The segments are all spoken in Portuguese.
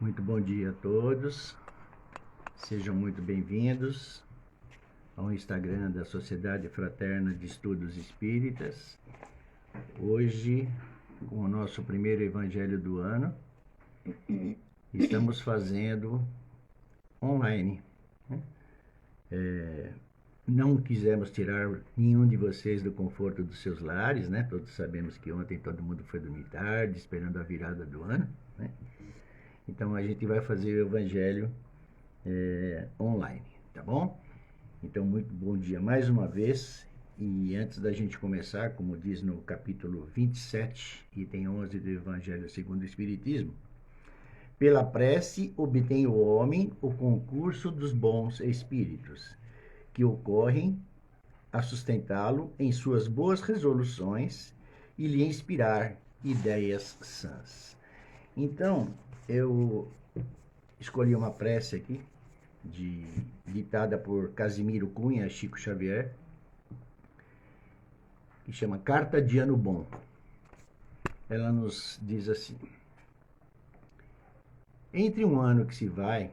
Muito bom dia a todos, sejam muito bem-vindos ao Instagram da Sociedade Fraterna de Estudos Espíritas. Hoje, com o nosso primeiro Evangelho do ano, estamos fazendo online. Não quisemos tirar nenhum de vocês do conforto dos seus lares, né? Todos sabemos que ontem todo mundo foi dormir tarde, esperando a virada do ano, né? Então a gente vai fazer o Evangelho online, tá bom? Então, muito bom dia mais uma vez. E antes da gente começar, como diz no capítulo 27, item 11 do Evangelho segundo o Espiritismo, pela prece obtém o homem o concurso dos bons espíritos, que ocorrem a sustentá-lo em suas boas resoluções e lhe inspirar ideias sãs. Então, eu escolhi uma prece aqui, ditada por Casimiro Cunha, Chico Xavier, que chama Carta de Ano Bom. Ela nos diz assim: entre um ano que se vai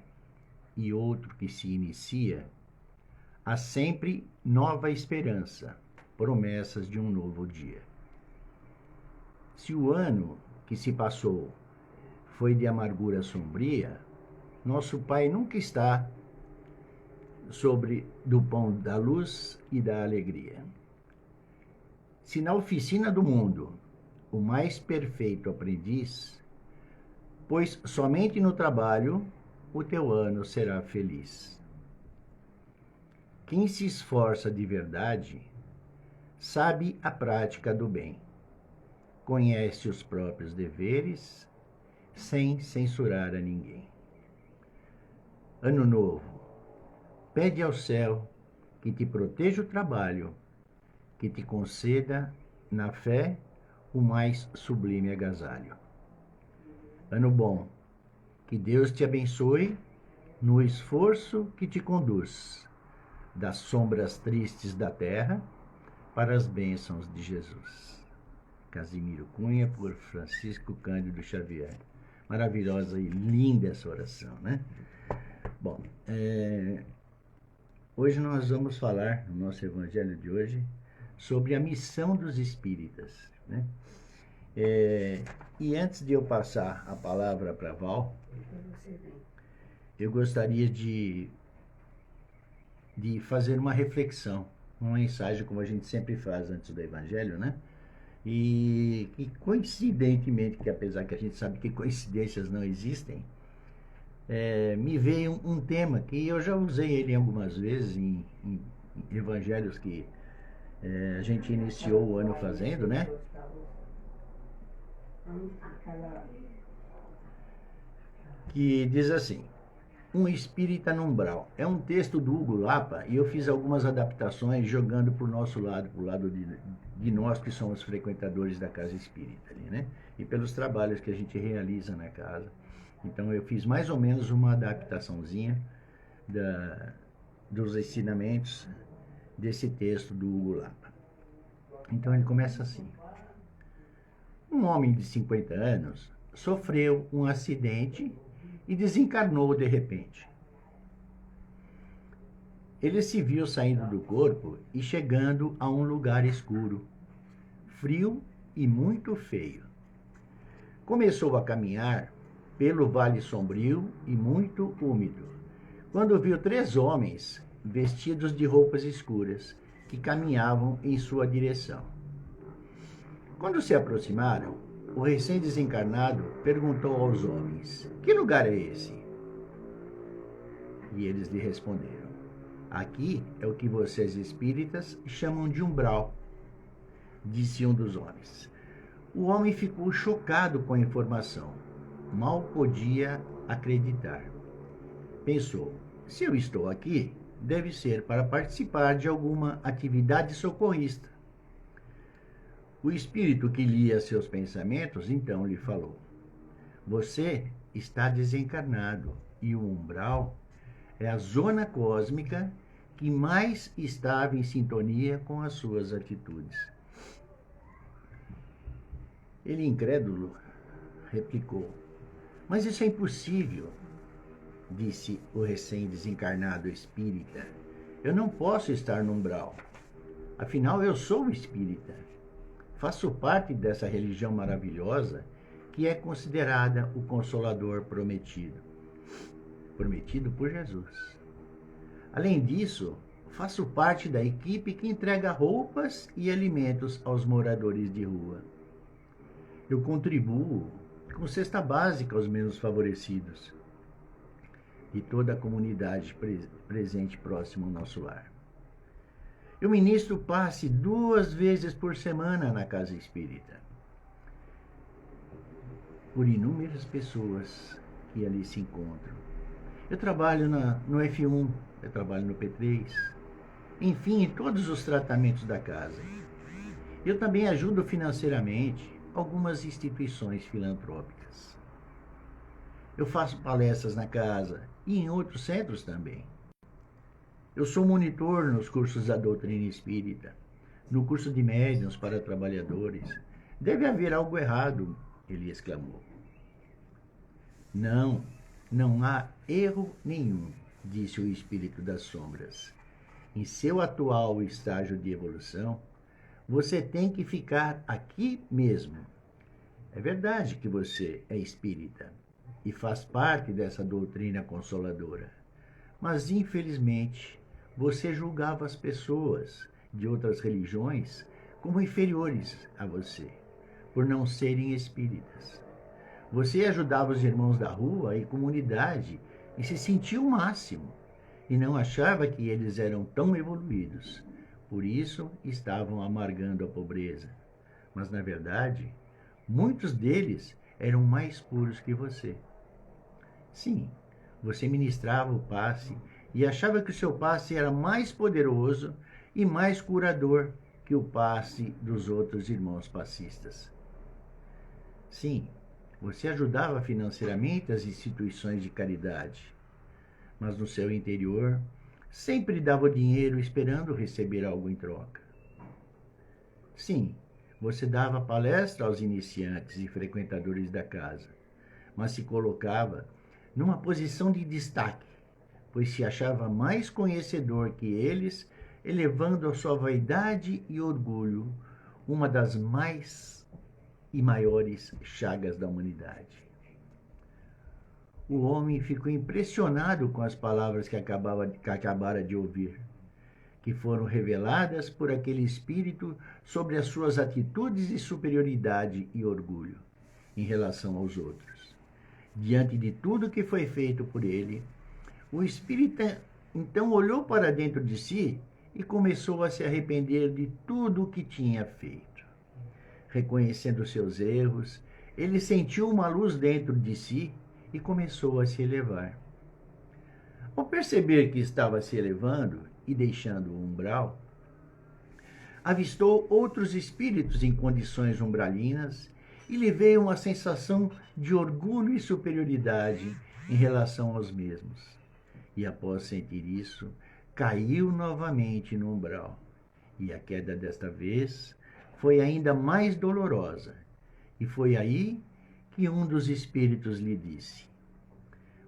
e outro que se inicia, há sempre nova esperança, promessas de um novo dia. Se o ano que se passou foi de amargura sombria, nosso Pai nunca está sobre do pão da luz e da alegria. Se na oficina do mundo o mais perfeito aprendiz, pois somente no trabalho o teu ano será feliz. Quem se esforça de verdade sabe a prática do bem, conhece os próprios deveres sem censurar a ninguém. Ano novo, pede ao céu que te proteja o trabalho, que te conceda na fé o mais sublime agasalho. Ano bom, que Deus te abençoe no esforço que te conduz das sombras tristes da terra para as bênçãos de Jesus. Casimiro Cunha, por Francisco Cândido Xavier. Maravilhosa e linda essa oração, né? Bom, hoje nós vamos falar, no nosso evangelho de hoje, sobre a missão dos espíritas, né? E antes de eu passar a palavra para a Val, eu gostaria de fazer uma reflexão, uma mensagem, como a gente sempre faz antes do evangelho, né? E coincidentemente, que apesar que a gente sabe que coincidências não existem, me veio um tema que eu já usei ele algumas vezes em evangelhos que a gente iniciou o ano fazendo, né? Que diz assim: um espírita no umbral. É um texto do Hugo Lapa e eu fiz algumas adaptações jogando para o nosso lado, para o lado de nós que somos frequentadores da casa espírita, ali, né? E pelos trabalhos que a gente realiza na casa. Então eu fiz mais ou menos uma adaptaçãozinha dos ensinamentos desse texto do Hugo Lapa. Então ele começa assim: um homem de 50 anos sofreu um acidente e desencarnou de repente. Ele se viu saindo do corpo e chegando a um lugar escuro, frio e muito feio. Começou a caminhar pelo vale sombrio e muito úmido, quando viu 3 homens vestidos de roupas escuras que caminhavam em sua direção. Quando se aproximaram, o recém-desencarnado perguntou aos homens: que lugar é esse? E eles lhe responderam: aqui é o que vocês espíritas chamam de umbral, disse um dos homens. O homem ficou chocado com a informação. Mal podia acreditar. Pensou: se eu estou aqui, deve ser para participar de alguma atividade socorrista. O espírito que lia seus pensamentos então lhe falou: você está desencarnado e o umbral é a zona cósmica que mais estava em sintonia com as suas atitudes. Ele, incrédulo, replicou: Mas isso é impossível, disse o recém-desencarnado espírita. Eu não posso estar no umbral. Afinal, eu sou espírita. Faço parte dessa religião maravilhosa que é considerada o Consolador prometido. Prometido por Jesus. Além disso, faço parte da equipe que entrega roupas e alimentos aos moradores de rua. Eu contribuo com cesta básica aos menos favorecidos e toda a comunidade presente próximo ao nosso lar. Eu ministro passe 2 vezes por semana na casa espírita, por inúmeras pessoas que ali se encontram. Eu trabalho no F1, eu trabalho no P3, enfim, em todos os tratamentos da casa. Eu também ajudo financeiramente algumas instituições filantrópicas. Eu faço palestras na casa e em outros centros também. Eu sou monitor nos cursos da doutrina espírita, no curso de médiuns para trabalhadores. Deve haver algo errado, ele exclamou. Não, não há erro nenhum, disse o espírito das sombras. Em seu atual estágio de evolução, você tem que ficar aqui mesmo. É verdade que você é espírita e faz parte dessa doutrina consoladora, mas infelizmente você julgava as pessoas de outras religiões como inferiores a você, por não serem espíritas. Você ajudava os irmãos da rua e comunidade e se sentia o máximo, e não achava que eles eram tão evoluídos. Por isso estavam amargando a pobreza. Mas, na verdade, muitos deles eram mais puros que você. Sim, você ministrava o passe e achava que o seu passe era mais poderoso e mais curador que o passe dos outros irmãos passistas. Sim, você ajudava financeiramente as instituições de caridade, mas no seu interior sempre dava o dinheiro esperando receber algo em troca. Sim, você dava palestra aos iniciantes e frequentadores da casa, mas se colocava numa posição de destaque, pois se achava mais conhecedor que eles, elevando a sua vaidade e orgulho, uma das mais e maiores chagas da humanidade. O homem ficou impressionado com as palavras que acabara de ouvir, que foram reveladas por aquele espírito sobre as suas atitudes de superioridade e orgulho em relação aos outros. Diante de tudo que foi feito por ele, o espírita então olhou para dentro de si e começou a se arrepender de tudo o que tinha feito. Reconhecendo seus erros, ele sentiu uma luz dentro de si e começou a se elevar. Ao perceber que estava se elevando e deixando o umbral, avistou outros espíritos em condições umbralinas e lhe veio uma sensação de orgulho e superioridade em relação aos mesmos. E após sentir isso, caiu novamente no umbral. E a queda desta vez foi ainda mais dolorosa. E foi aí que um dos espíritos lhe disse: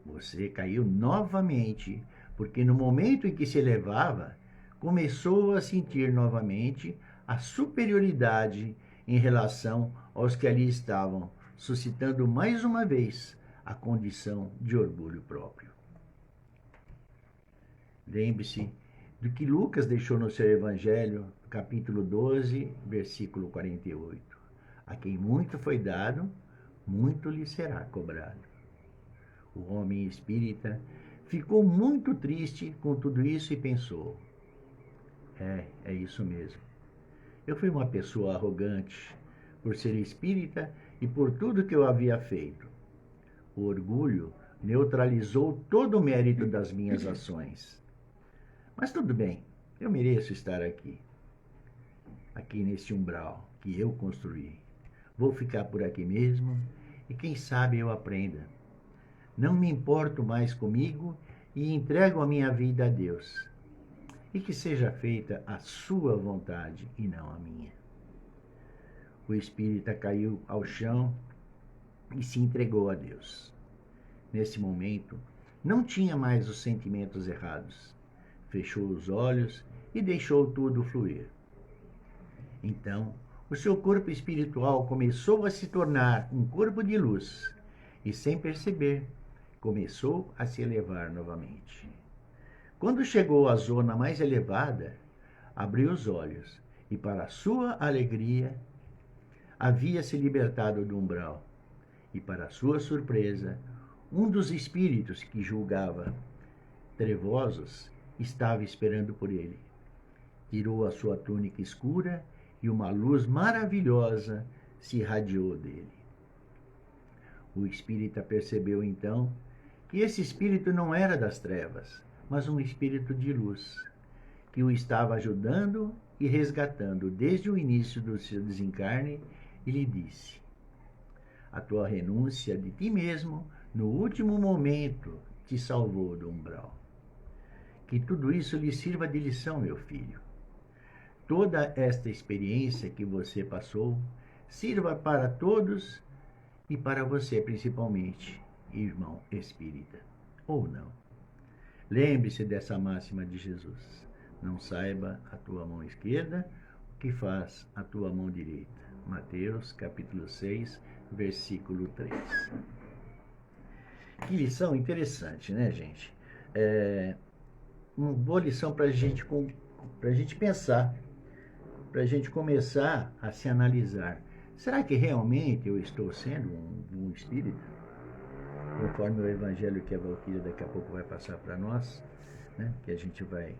você caiu novamente, porque no momento em que se elevava, começou a sentir novamente a superioridade em relação aos que ali estavam, suscitando mais uma vez a condição de orgulho próprio. Lembre-se do que Lucas deixou no seu Evangelho, capítulo 12, versículo 48. A quem muito foi dado, muito lhe será cobrado. O homem espírita ficou muito triste com tudo isso e pensou: é isso mesmo. Eu fui uma pessoa arrogante por ser espírita e por tudo que eu havia feito. O orgulho neutralizou todo o mérito das minhas ações. Mas tudo bem, eu mereço estar aqui nesse umbral que eu construí. Vou ficar por aqui mesmo e quem sabe eu aprenda. Não me importo mais comigo e entrego a minha vida a Deus. E que seja feita a sua vontade e não a minha. O espírita caiu ao chão e se entregou a Deus. nesse momento, não tinha mais os sentimentos errados. Fechou os olhos e deixou tudo fluir. Então, o seu corpo espiritual começou a se tornar um corpo de luz e, sem perceber, começou a se elevar novamente. Quando chegou à zona mais elevada, abriu os olhos e, para sua alegria, havia se libertado do umbral. E, para sua surpresa, um dos espíritos que julgava trevosos estava esperando por ele. Tirou a sua túnica escura e uma luz maravilhosa se irradiou dele. O espírita percebeu então que esse espírito não era das trevas, mas um espírito de luz, que o estava ajudando e resgatando desde o início do seu desencarne, e lhe disse: a tua renúncia de ti mesmo, no último momento, te salvou do umbral. Que tudo isso lhe sirva de lição, meu filho. Toda esta experiência que você passou sirva para todos e para você principalmente, irmão espírita, ou não. Lembre-se dessa máxima de Jesus: não saiba a tua mão esquerda o que faz a tua mão direita. Mateus capítulo 6, versículo 3. Que lição interessante, né, gente? Uma boa lição para a gente pensar, para a gente começar a se analisar. Será que realmente eu estou sendo um espírito? Conforme o evangelho que a Valquíria daqui a pouco vai passar para nós, né, que a gente vai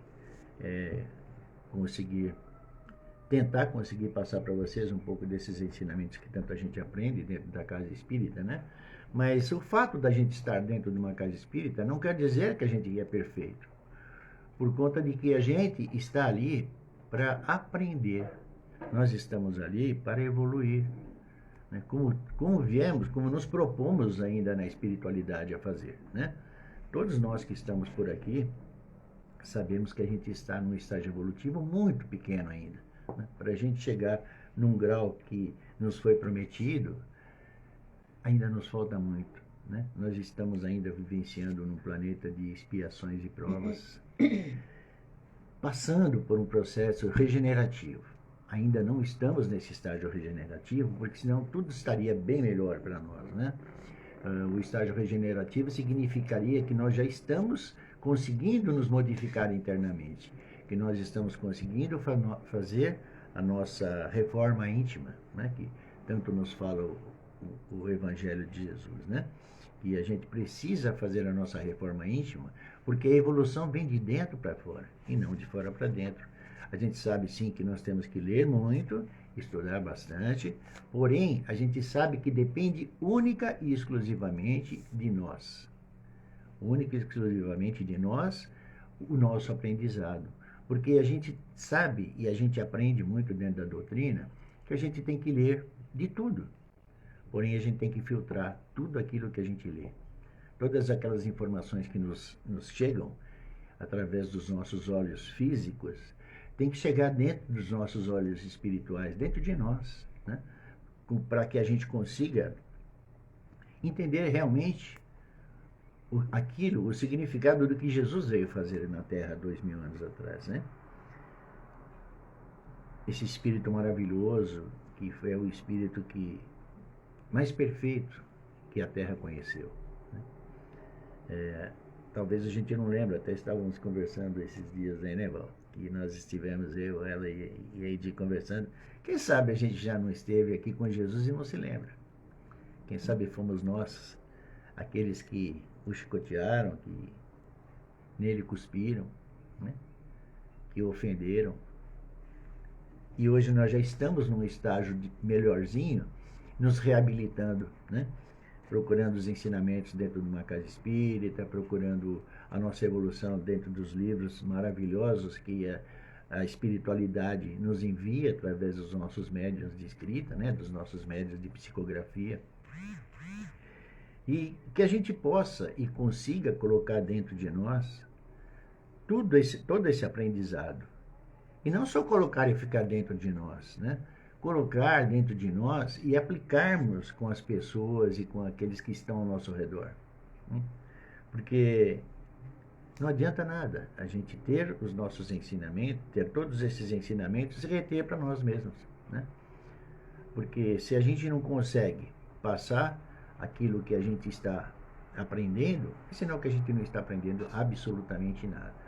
tentar conseguir passar para vocês um pouco desses ensinamentos que tanto a gente aprende dentro da casa espírita, né? Mas o fato da gente estar dentro de uma casa espírita não quer dizer que a gente é perfeito, por conta de que a gente está ali para aprender. Nós estamos ali para evoluir, né? Como viemos, como nos propomos ainda na espiritualidade a fazer, né? Todos nós que estamos por aqui sabemos que a gente está num estágio evolutivo muito pequeno ainda, né? Para a gente chegar num grau que nos foi prometido, ainda nos falta muito, né? Nós estamos ainda vivenciando num planeta de expiações e provas, passando por um processo regenerativo. Ainda não estamos nesse estágio regenerativo, porque senão tudo estaria bem melhor para nós, né? O estágio regenerativo significaria que nós já estamos conseguindo nos modificar internamente, que nós estamos conseguindo fazer a nossa reforma íntima, né? Que tanto nos fala o Evangelho de Jesus, né? E a gente precisa fazer a nossa reforma íntima, porque a evolução vem de dentro para fora, e não de fora para dentro. A gente sabe sim que nós temos que ler muito, estudar bastante, porém a gente sabe que depende única e exclusivamente de nós. Única e exclusivamente de nós, o nosso aprendizado. Porque a gente sabe e a gente aprende muito dentro da doutrina que a gente tem que ler de tudo. Porém, a gente tem que filtrar tudo aquilo que a gente lê. Todas aquelas informações que nos chegam através dos nossos olhos físicos, tem que chegar dentro dos nossos olhos espirituais, dentro de nós, né? Para que a gente consiga entender realmente o significado do que Jesus veio fazer na Terra 2000 anos atrás, né? Esse Espírito maravilhoso, que foi o Espírito mais perfeito que a Terra conheceu, né? Talvez a gente não lembre, até estávamos conversando esses dias aí, né, Val? Que nós estivemos, eu, ela e a Edi conversando. Quem sabe a gente já não esteve aqui com Jesus e não se lembra? Quem sabe fomos nós, aqueles que o chicotearam, que nele cuspiram, né? Que o ofenderam. E hoje nós já estamos num estágio melhorzinho, nos reabilitando, né? Procurando os ensinamentos dentro de uma casa espírita, procurando a nossa evolução dentro dos livros maravilhosos que a espiritualidade nos envia através dos nossos médiuns de escrita, né? Dos nossos médiuns de psicografia. E que a gente possa e consiga colocar dentro de nós todo esse aprendizado. E não só colocar e ficar dentro de nós, né? Colocar dentro de nós e aplicarmos com as pessoas e com aqueles que estão ao nosso redor. né? Porque não adianta nada a gente ter os nossos ensinamentos, ter todos esses ensinamentos e reter para nós mesmos, né? Porque se a gente não consegue passar aquilo que a gente está aprendendo, é sinal que a gente não está aprendendo absolutamente nada.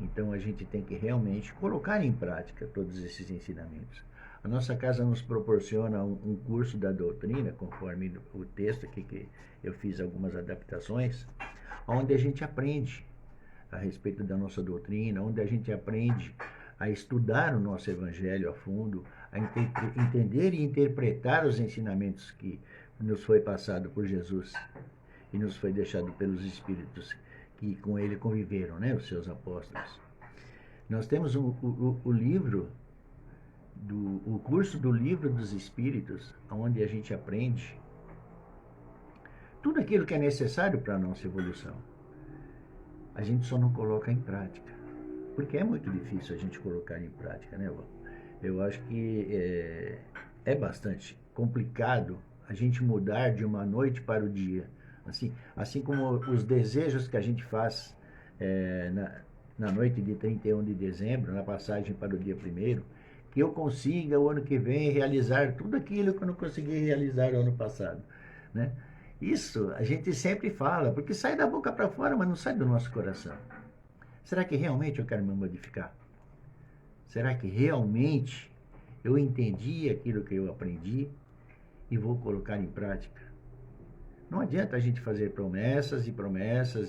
Então a gente tem que realmente colocar em prática todos esses ensinamentos. A nossa casa nos proporciona um curso da doutrina, conforme o texto aqui que eu fiz algumas adaptações, onde a gente aprende a respeito da nossa doutrina, onde a gente aprende a estudar o nosso evangelho a fundo, a entender e interpretar os ensinamentos que nos foi passado por Jesus e nos foi deixado pelos Espíritos que com ele conviveram, né, os seus apóstolos. Nós temos o livro, o curso do Livro dos Espíritos, onde a gente aprende tudo aquilo que é necessário para a nossa evolução. A gente só não coloca em prática, porque é muito difícil a gente colocar em prática, né, Val? Eu acho que é bastante complicado a gente mudar de uma noite para o dia. Assim como os desejos que a gente faz na noite de 31 de dezembro, na passagem para o dia 1º, que eu consiga o ano que vem realizar tudo aquilo que eu não consegui realizar no ano passado, né? Isso a gente sempre fala, porque sai da boca para fora, mas não sai do nosso coração. Será que realmente eu quero me modificar? Será que realmente eu entendi aquilo que eu aprendi e vou colocar em prática? Não adianta a gente fazer promessas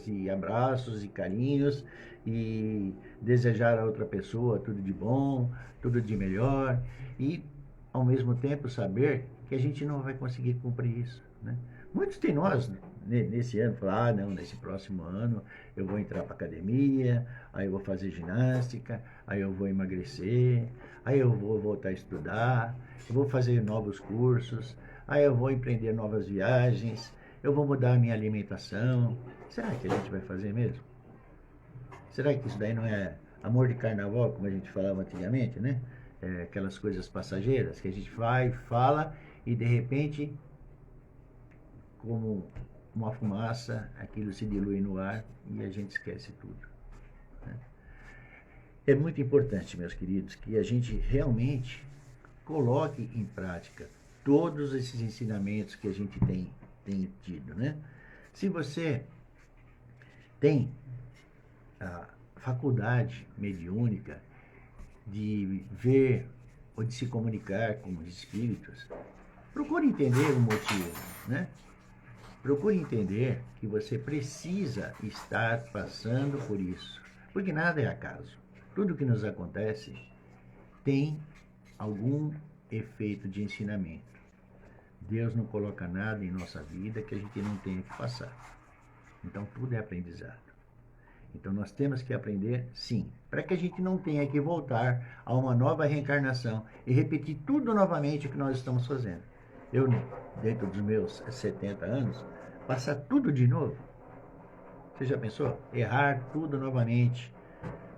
e abraços e carinhos e desejar a outra pessoa tudo de bom, tudo de melhor e, ao mesmo tempo, saber que a gente não vai conseguir cumprir isso, né? Muitos de nós, nesse ano, falam, não, nesse próximo ano eu vou entrar para academia, aí eu vou fazer ginástica, aí eu vou emagrecer, aí eu vou voltar a estudar, eu vou fazer novos cursos, aí eu vou empreender novas viagens, eu vou mudar a minha alimentação. Será que a gente vai fazer mesmo? Será que isso daí não é amor de carnaval, como a gente falava antigamente, né? Aquelas coisas passageiras que a gente vai, fala e de repente, como uma fumaça, aquilo se dilui no ar e a gente esquece tudo, né? É muito importante, meus queridos, que a gente realmente coloque em prática todos esses ensinamentos que a gente tem tido, né? Se você tem a faculdade mediúnica de ver ou de se comunicar com os espíritos, procure entender o motivo, né? Procure entender que você precisa estar passando por isso, porque nada é acaso. Tudo que nos acontece tem algum efeito de ensinamento. Deus não coloca nada em nossa vida que a gente não tenha que passar. Então tudo é aprendizado. Então nós temos que aprender, sim, para que a gente não tenha que voltar a uma nova reencarnação e repetir tudo novamente o que nós estamos fazendo. Eu, dentro dos meus 70 anos, passar tudo de novo. Você já pensou? Errar tudo novamente,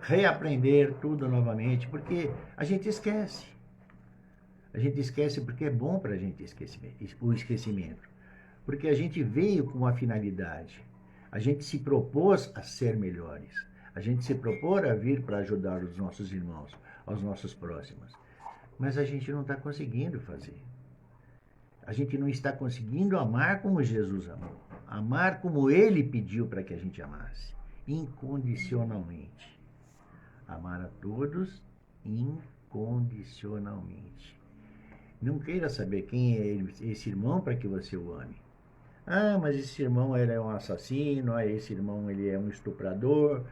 reaprender tudo novamente, porque a gente esquece. A gente esquece porque é bom para a gente o esquecimento. Porque a gente veio com uma finalidade. A gente se propôs a ser melhores. A gente se propôs a vir para ajudar os nossos irmãos, aos nossos próximos. Mas a gente não está conseguindo fazer. A gente não está conseguindo amar como Jesus amou. Amar como Ele pediu para que a gente amasse. Incondicionalmente. Amar a todos incondicionalmente. Não queira saber quem é esse irmão para que você o ame. Ah, mas esse irmão ele é um assassino, esse irmão ele é um estuprador,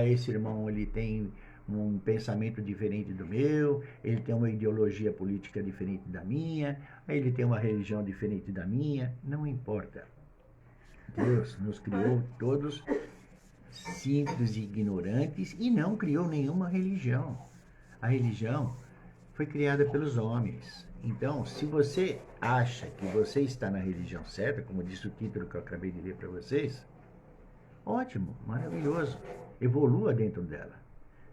esse irmão ele tem um pensamento diferente do meu, ele tem uma ideologia política diferente da minha, ele tem uma religião diferente da minha. Não importa. Deus nos criou todos simples e ignorantes e não criou nenhuma religião. A religião foi criada pelos homens. Então, se você acha que você está na religião certa, como disse o título que eu acabei de ler para vocês, ótimo, maravilhoso, evolua dentro dela.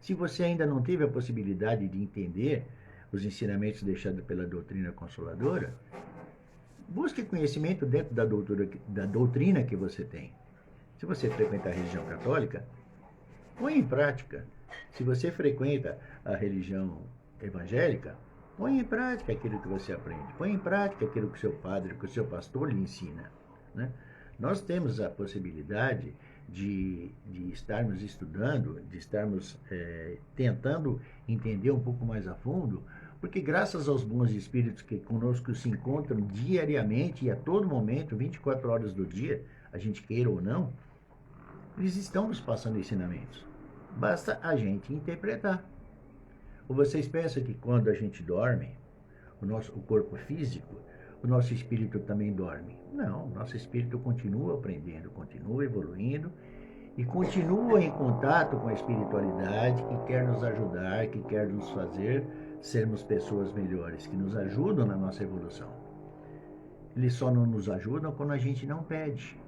Se você ainda não teve a possibilidade de entender os ensinamentos deixados pela doutrina consoladora, Busque conhecimento dentro da doutrina que você tem. Se você frequenta a religião católica, põe em prática. Se você frequenta a religião evangélica, põe em prática aquilo que você aprende. Põe em prática aquilo que o seu padre, que o seu pastor lhe ensina. Né? Nós temos a possibilidade de estarmos estudando, de estarmos tentando entender um pouco mais a fundo, porque graças aos bons espíritos que conosco se encontram diariamente e a todo momento, 24 horas do dia, a gente queira ou não, eles estão nos passando ensinamentos. Basta a gente interpretar. Ou vocês pensam que quando a gente dorme, o corpo físico, o nosso espírito também dorme? Não, nosso espírito continua aprendendo, continua evoluindo e continua em contato com a espiritualidade que quer nos ajudar, que quer nos fazer sermos pessoas melhores, que nos ajudam na nossa evolução. Eles só não nos ajudam quando a gente não pede.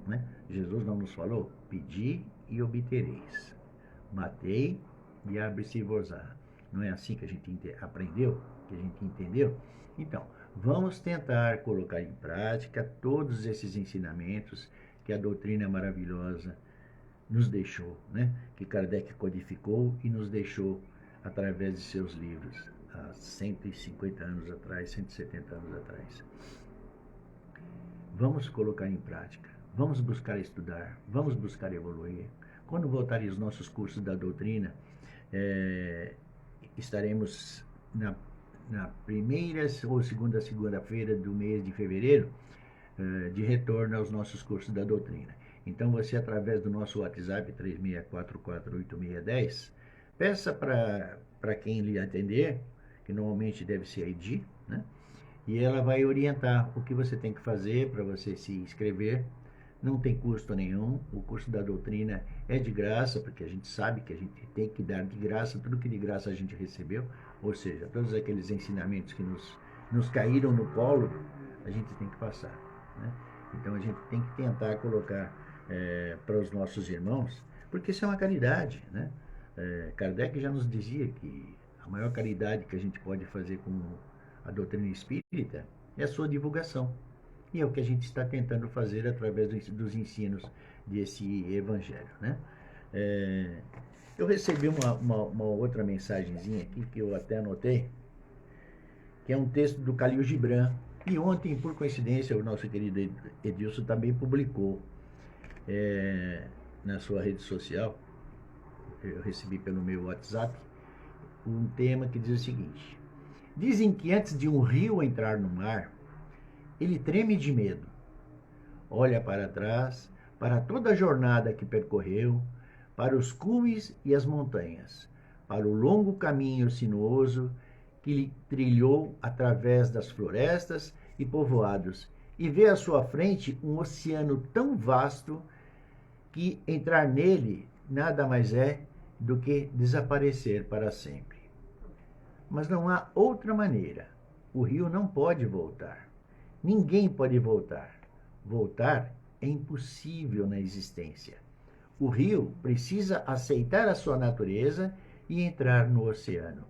Né? Jesus não nos falou? Pedi e obtereis. Batei e abre-se-vos-á. Não é assim que a gente aprendeu? Que a gente entendeu? Então, vamos tentar colocar em prática todos esses ensinamentos que a doutrina maravilhosa nos deixou, né? Que Kardec codificou e nos deixou através de seus livros, há 150 anos atrás, 170 anos atrás. Vamos colocar em prática, vamos buscar estudar, vamos buscar evoluir. Quando voltarem os nossos cursos da doutrina, estaremos na primeira ou segunda-feira do mês de fevereiro, de retorno aos nossos cursos da doutrina. Então você, através do nosso WhatsApp 36448610, peça para quem lhe atender, que normalmente deve ser a Edi, né? E ela vai orientar o que você tem que fazer para você se inscrever. Não tem custo nenhum, o curso da doutrina é de graça, porque a gente sabe que a gente tem que dar de graça tudo que de graça a gente recebeu, ou seja, todos aqueles ensinamentos que nos caíram no colo, a gente tem que passar. Né? Então a gente tem que tentar colocar para os nossos irmãos, porque isso é uma caridade. Né? Kardec já nos dizia que a maior caridade que a gente pode fazer com a doutrina espírita é a sua divulgação. E é o que a gente está tentando fazer através dos ensinos desse evangelho. Né? Eu recebi uma outra mensagenzinha aqui, que eu até anotei, que é um texto do Khalil Gibran. E ontem, por coincidência, o nosso querido Edilson também publicou na sua rede social, eu recebi pelo meu WhatsApp, um tema que diz o seguinte: dizem que antes de um rio entrar no mar, ele treme de medo. Olha para trás, para toda a jornada que percorreu, para os cumes e as montanhas, para o longo caminho sinuoso que lhe trilhou através das florestas e povoados, e vê à sua frente um oceano tão vasto que entrar nele nada mais é do que desaparecer para sempre. Mas não há outra maneira. O rio não pode voltar. Ninguém pode voltar. Voltar é impossível na existência. O rio precisa aceitar a sua natureza e entrar no oceano.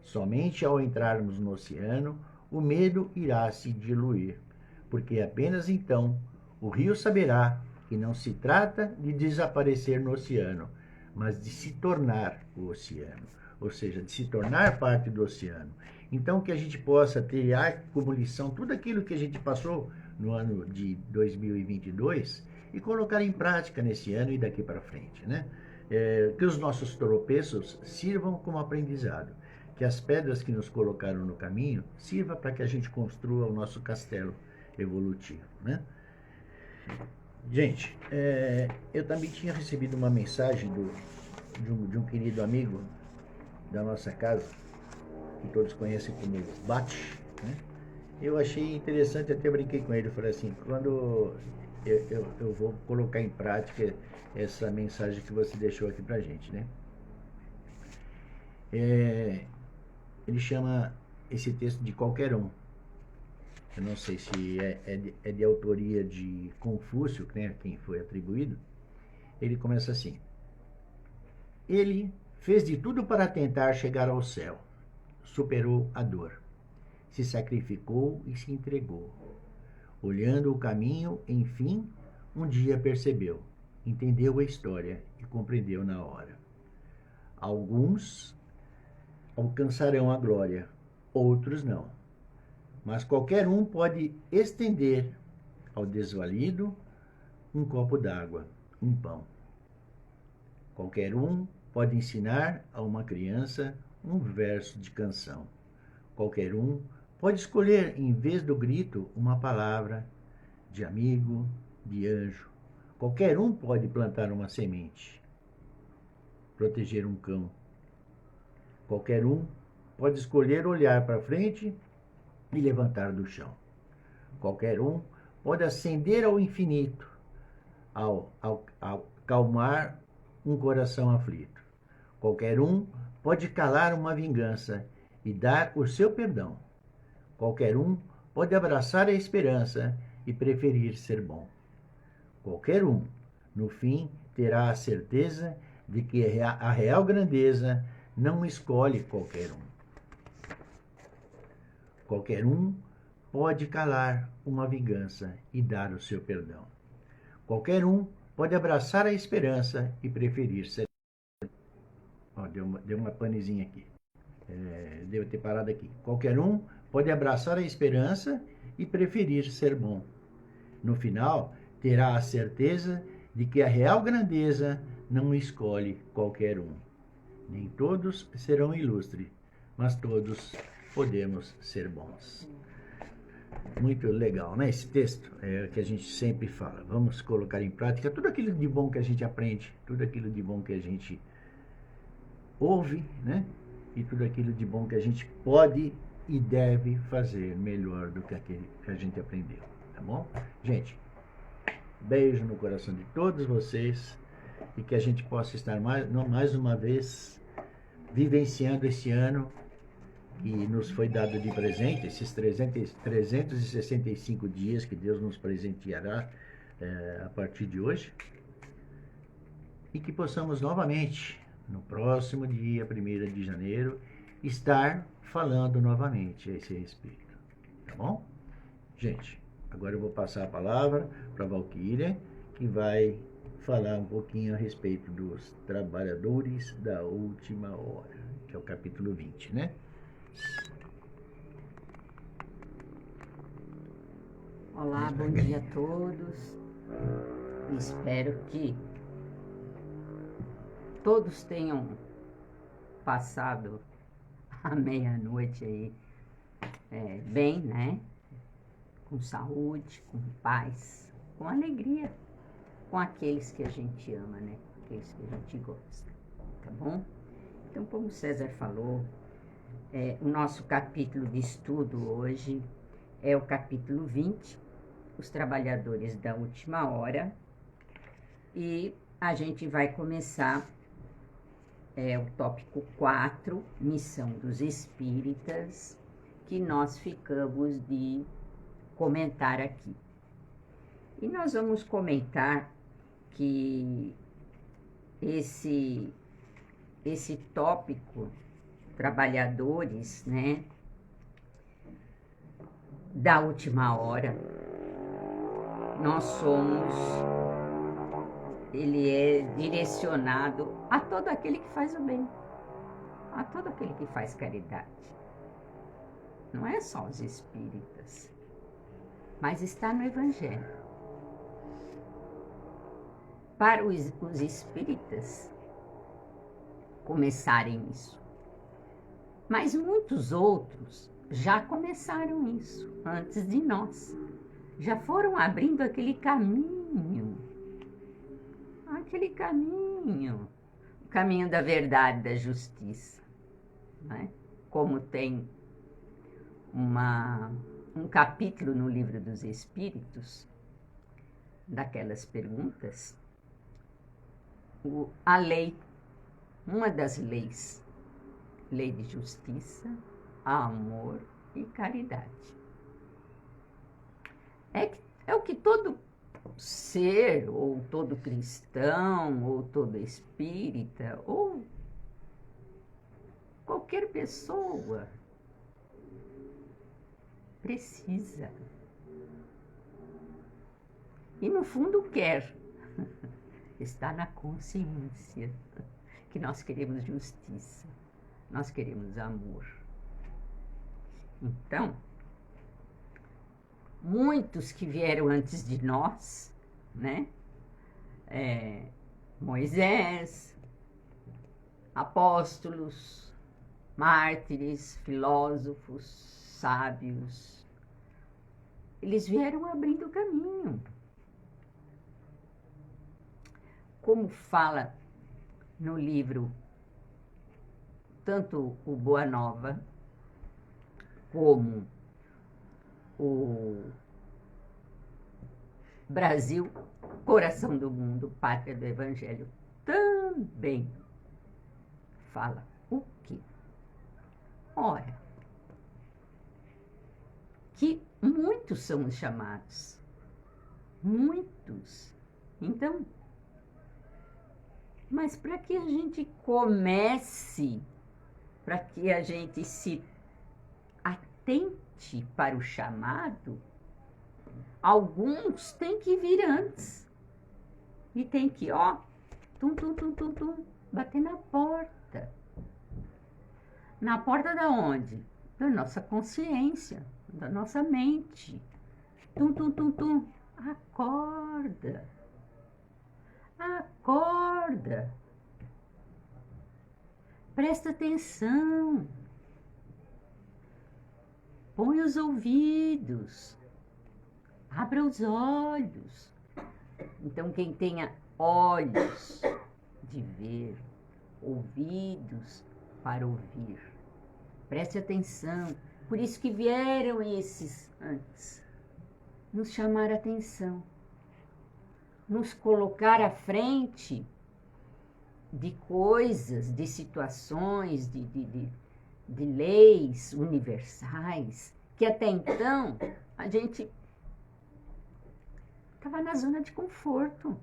Somente ao entrarmos no oceano, o medo irá se diluir, porque apenas então o rio saberá que não se trata de desaparecer no oceano, mas de se tornar o oceano, ou seja, de se tornar parte do oceano. Então, que a gente possa ter como lição tudo aquilo que a gente passou no ano de 2022 e colocar em prática nesse ano e daqui para frente, né? Que os nossos tropeços sirvam como aprendizado, que as pedras que nos colocaram no caminho sirvam para que a gente construa o nosso castelo evolutivo, né? Gente, eu também tinha recebido uma mensagem de um querido amigo da nossa casa, que todos conhecem como Bate, né? Eu achei interessante, até brinquei com ele, falei assim, quando eu vou colocar em prática essa mensagem que você deixou aqui pra gente, né? Ele chama esse texto de Qualquer Um. Eu não sei se é de autoria de Confúcio, né, quem foi atribuído. Ele começa assim: ele fez de tudo para tentar chegar ao céu, superou a dor, se sacrificou e se entregou. Olhando o caminho, enfim, um dia percebeu, entendeu a história e compreendeu na hora. Alguns alcançarão a glória, outros não. Mas qualquer um pode estender ao desvalido um copo d'água, um pão. Qualquer um pode ensinar a uma criança um verso de canção. Qualquer um pode escolher, em vez do grito, uma palavra de amigo, de anjo. Qualquer um pode plantar uma semente, proteger um cão. Qualquer um pode escolher olhar para frente e levantar do chão. Qualquer um pode ascender ao infinito, ao acalmar um coração aflito. Qualquer um pode calar uma vingança e dar o seu perdão. Qualquer um pode abraçar a esperança e preferir ser bom. Qualquer um, no fim, terá a certeza de que a real grandeza não escolhe qualquer um. Qualquer um pode calar uma vingança e dar o seu perdão. Qualquer um pode abraçar a esperança e preferir ser. Deu uma panezinha aqui. Devo ter parado aqui. Qualquer um pode abraçar a esperança e preferir ser bom. No final, terá a certeza de que a real grandeza não escolhe qualquer um. Nem todos serão ilustres, mas todos podemos ser bons. Muito legal, né? Esse texto é o que a gente sempre fala. Vamos colocar em prática tudo aquilo de bom que a gente aprende, tudo aquilo de bom que a gente ouve, né? E tudo aquilo de bom que a gente pode e deve fazer melhor do que aquele que a gente aprendeu, tá bom? Gente, beijo no coração de todos vocês e que a gente possa estar mais uma vez vivenciando esse ano que nos foi dado de presente, esses 365 dias que Deus nos presenteará a partir de hoje, e que possamos novamente, no próximo dia 1º de janeiro, estar falando novamente a esse respeito, tá bom? Gente, agora eu vou passar a palavra para a Valquíria, que vai falar um pouquinho a respeito dos trabalhadores da última hora, que é o capítulo 20, né? Olá, bom dia a todos. Espero que todos tenham passado a meia-noite aí bem, né? Com saúde, com paz, com alegria, com aqueles que a gente ama, né? Aqueles que a gente gosta, tá bom? Então, como o César falou, o nosso capítulo de estudo hoje é o capítulo 20, os trabalhadores da última hora, e a gente vai começar o tópico 4, missão dos espíritas, que nós ficamos de comentar aqui. E nós vamos comentar que esse tópico, trabalhadores, né, da última hora, ele é direcionado a todo aquele que faz o bem, a todo aquele que faz caridade. Não é só os espíritas, mas está no Evangelho. Para os espíritas começarem isso. Mas muitos outros já começaram isso antes de nós. Já foram abrindo aquele caminho, o caminho da verdade, da justiça, né? Como tem um capítulo no Livro dos Espíritos, daquelas perguntas, a lei, uma das leis, lei de justiça, amor e caridade. É o que todo ser, ou todo cristão, ou todo espírita, ou qualquer pessoa precisa. e no fundo quer. Está na consciência que nós queremos justiça, nós queremos amor. Então, muitos que vieram antes de nós, né? Moisés, apóstolos, mártires, filósofos, sábios, eles vieram abrindo caminho. Como fala no livro, tanto o Boa Nova, como o Brasil, Coração do Mundo, Pátria do Evangelho, também fala o quê? Ora, que muitos somos chamados, muitos. Então, mas para que a gente comece, para que a gente se atente para o chamado, alguns têm que vir antes. E tem que, ó, tum, tum, tum, tum, tum, bater na porta. Na porta da onde? Da nossa consciência, da nossa mente. Tum, tum, tum, tum. Acorda. Acorda. Presta atenção. Põe os ouvidos. Abra os olhos. Então, quem tenha olhos de ver, ouvidos para ouvir, preste atenção. Por isso que vieram esses antes. Nos chamar a atenção. Nos colocar à frente de coisas, de situações, de leis universais, que até então a gente estava na zona de conforto.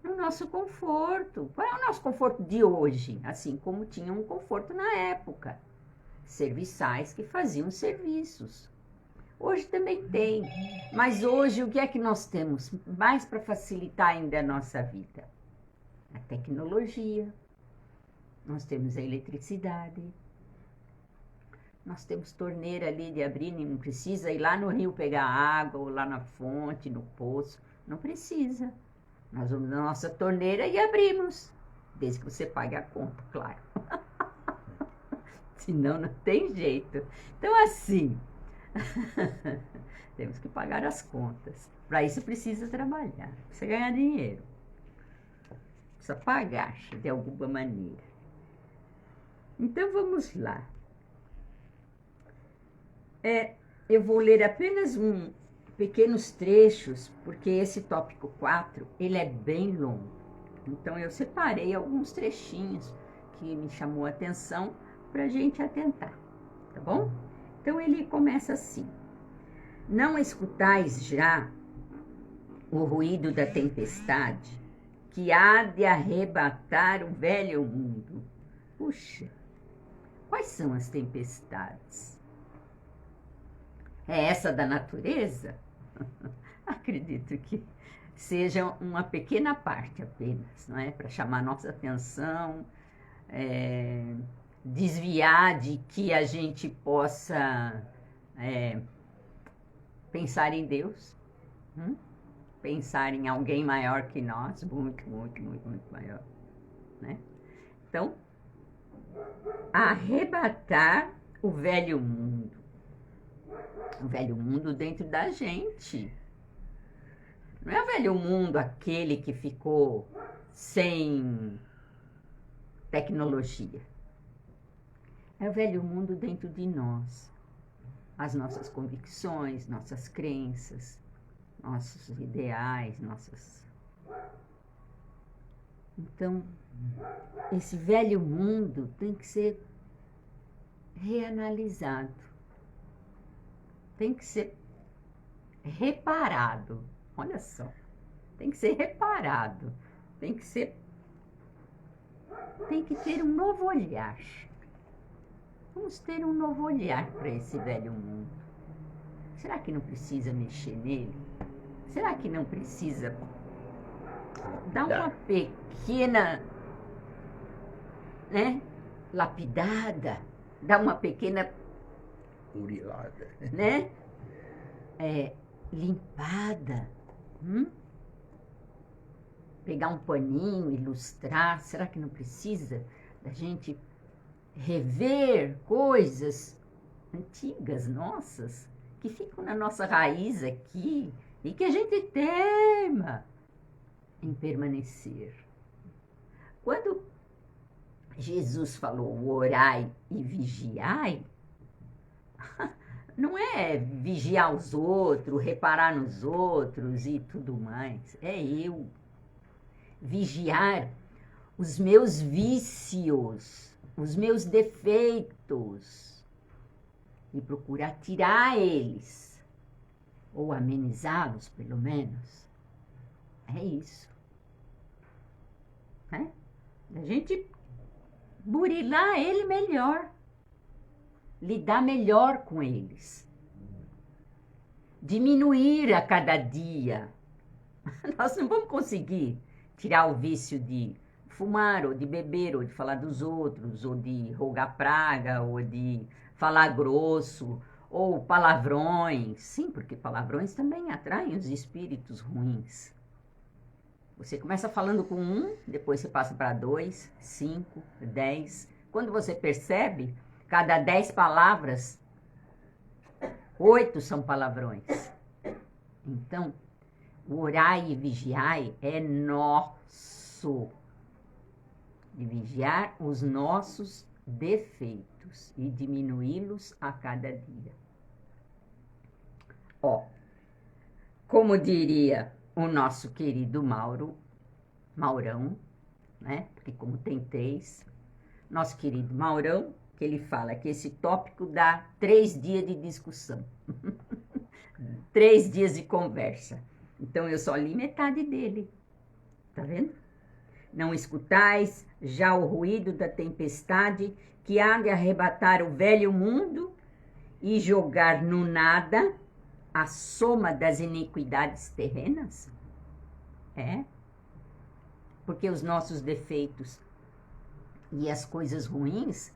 No nosso conforto. Qual é o nosso conforto de hoje? Assim como tinha um conforto na época. Serviçais que faziam serviços. Hoje também tem. Mas hoje o que é que nós temos mais para facilitar ainda a nossa vida? A tecnologia. Nós temos a eletricidade. Nós temos torneira ali de abrir, não precisa ir lá no rio pegar água, ou lá na fonte, no poço. Não precisa. Nós vamos na nossa torneira e abrimos. Desde que você pague a conta, claro. Senão não tem jeito. Então, assim, temos que pagar as contas. Para isso precisa trabalhar, precisa ganhar dinheiro. Precisa pagar de alguma maneira. Então, vamos lá. Eu vou ler apenas pequenos trechos, porque esse tópico 4, ele é bem longo. Então, eu separei alguns trechinhos que me chamou a atenção para a gente atentar, tá bom? Então, ele começa assim. Não escutais já o ruído da tempestade, que há de arrebatar o velho mundo. Puxa, quais são as tempestades? É essa da natureza? Acredito que seja uma pequena parte apenas, não é? Para chamar nossa atenção, desviar de que a gente possa pensar em Deus, pensar em alguém maior que nós, muito, muito, muito, muito maior, né? Então, arrebatar o velho mundo. O velho mundo dentro da gente. Não é o velho mundo aquele que ficou sem tecnologia. É o velho mundo dentro de nós. As nossas convicções, nossas crenças, nossos ideais, Então, esse velho mundo tem que ser reanalisado. Tem que ser reparado. Olha só. Tem que ser reparado. Tem que ter um novo olhar. Vamos ter um novo olhar para esse velho mundo. Será que não precisa mexer nele? será que não precisa dar uma pequena, né, lapidada, dar uma pequena, Urilada. né, limpada? Pegar um paninho, ilustrar, será que não precisa da gente rever coisas antigas nossas, que ficam na nossa raiz aqui, e que a gente teima em permanecer? Quando Jesus falou orai e vigiai, não é vigiar os outros, reparar nos outros e tudo mais. É eu vigiar os meus vícios, os meus defeitos e procurar tirar eles, ou amenizá-los, pelo menos. É isso. A gente burilar ele melhor, lidar melhor com eles, diminuir a cada dia. Nós não vamos conseguir tirar o vício de fumar, ou de beber, ou de falar dos outros, ou de rogar praga, ou de falar grosso, ou palavrões. Sim, porque palavrões também atraem os espíritos ruins. Você começa falando com um, depois você passa para 2, 5, 10. Quando você percebe, cada 10 palavras, 8 são palavrões. Então, o orai e vigiai é nosso. De vigiar os nossos defeitos e diminuí-los a cada dia. Como diria o nosso querido Maurão, né? Porque como tem 3, nosso querido Maurão, que ele fala que esse tópico dá 3 dias de discussão. 3 dias de conversa. Então, eu só li metade dele. Tá vendo? Não escutais já o ruído da tempestade que há de arrebatar o velho mundo e jogar no nada a soma das iniquidades terrenas? Porque os nossos defeitos e as coisas ruins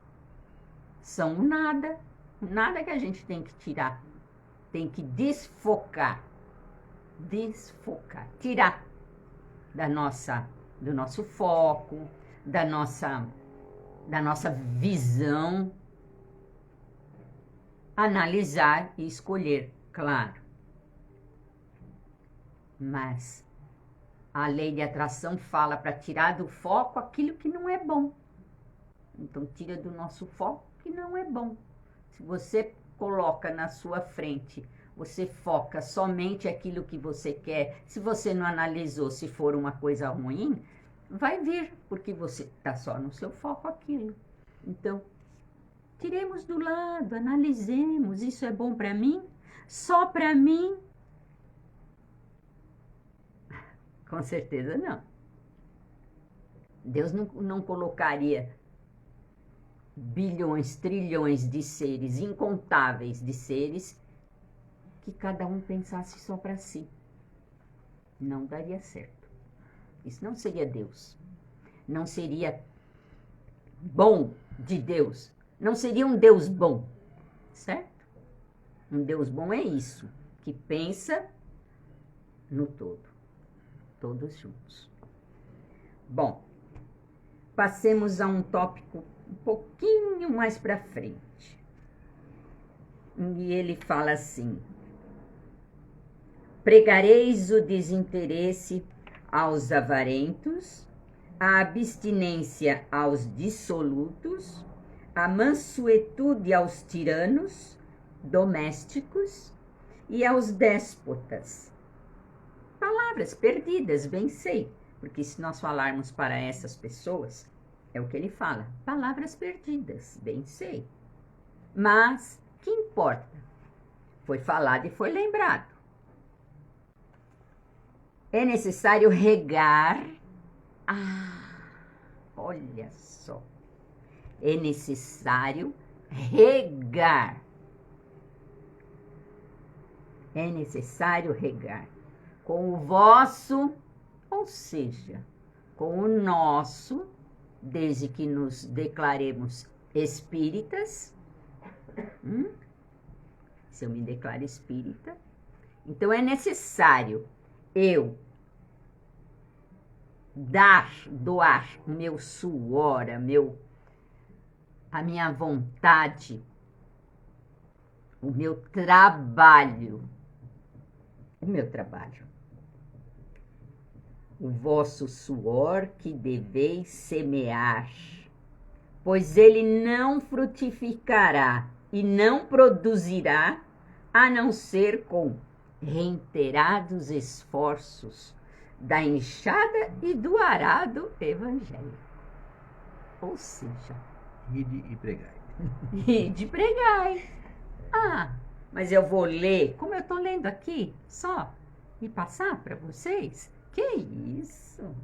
são o nada que a gente tem que tirar, tem que desfocar, tirar do nosso foco, da nossa visão, analisar e escolher, claro. Mas a lei de atração fala para tirar do foco aquilo que não é bom. Então, tira do nosso foco que não é bom. Se você coloca na sua frente, você foca somente aquilo que você quer, se você não analisou se for uma coisa ruim, vai vir, porque você está só no seu foco aquilo. Então, tiremos do lado, analisemos, isso é bom para mim? Só para mim? Com certeza não. Deus não colocaria bilhões, trilhões de seres, incontáveis de seres, que cada um pensasse só para si. Não daria certo. Isso não seria Deus. Não seria bom de Deus. Não seria um Deus bom. Certo? Um Deus bom é isso, que pensa no todo. Todos juntos. Bom, passemos a um tópico um pouquinho mais para frente. E ele fala assim: pregareis o desinteresse aos avarentos, a abstinência aos dissolutos, a mansuetude aos tiranos domésticos e aos déspotas. Palavras perdidas, bem sei, porque se nós falarmos para essas pessoas, é o que ele fala, palavras perdidas, bem sei. Mas, que importa? Foi falado e foi lembrado. É necessário regar. Olha só. É necessário regar. É necessário regar. com o vosso, ou seja, com o nosso, desde que nos declaremos espíritas. Se eu me declaro espírita, então é necessário eu doar o meu suor, a minha vontade, o meu trabalho. O vosso suor que deveis semear, pois ele não frutificará e não produzirá, a não ser com reiterados esforços da enxada e do arado evangélico. Ou seja... E pregai. E de pregai. Mas eu vou ler, como eu estou lendo aqui, só, e passar para vocês? Que isso?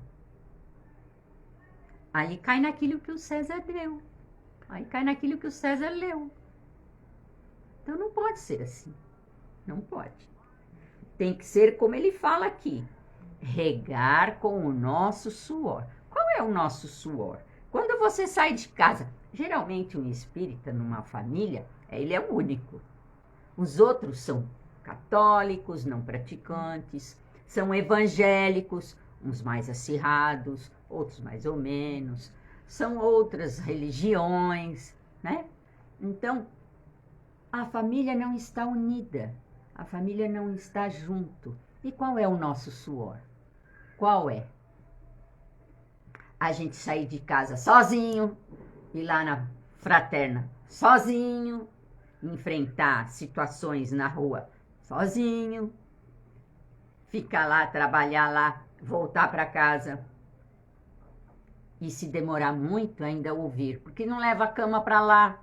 Aí cai naquilo que o César deu. Aí cai naquilo que o César leu. Então não pode ser assim. Não pode. Tem que ser como ele fala aqui. Regar com o nosso suor. Qual é o nosso suor? Quando você sai de casa, geralmente um espírita numa família, ele é o único. Os outros são católicos, não praticantes, são evangélicos, uns mais acirrados, outros mais ou menos, são outras religiões, né? Então, a família não está unida, a família não está junto. E qual é o nosso suor? Qual é? A gente sair de casa sozinho, ir lá na fraterna sozinho, enfrentar situações na rua sozinho, ficar lá, trabalhar lá, voltar para casa e se demorar muito ainda ouvir, porque não leva a cama para lá.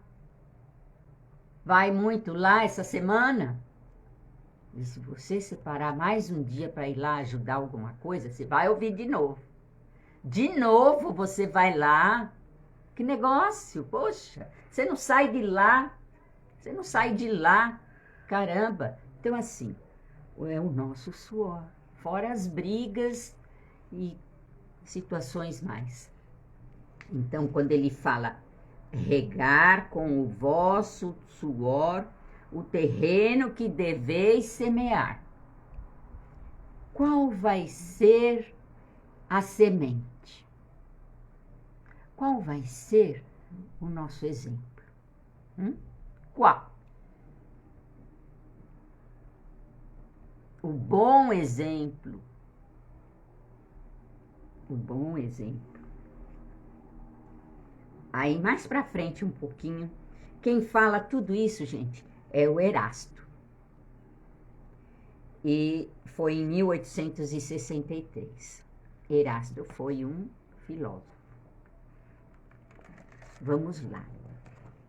Vai muito lá essa semana? E se você separar mais um dia para ir lá ajudar alguma coisa, você vai ouvir de novo. De novo você vai lá. Que negócio, poxa, você não sai de lá. Você não sai de lá. Caramba. Então, assim, é o nosso suor. Fora as brigas e situações mais. Então, quando ele fala regar com o vosso suor o terreno que deveis semear. Qual vai ser a semente? Qual vai ser o nosso exemplo? Qual? O bom exemplo. O bom exemplo. Aí, mais para frente um pouquinho, quem fala tudo isso, gente, é o Erasto. E foi em 1863. Erasto foi um filósofo. Vamos lá.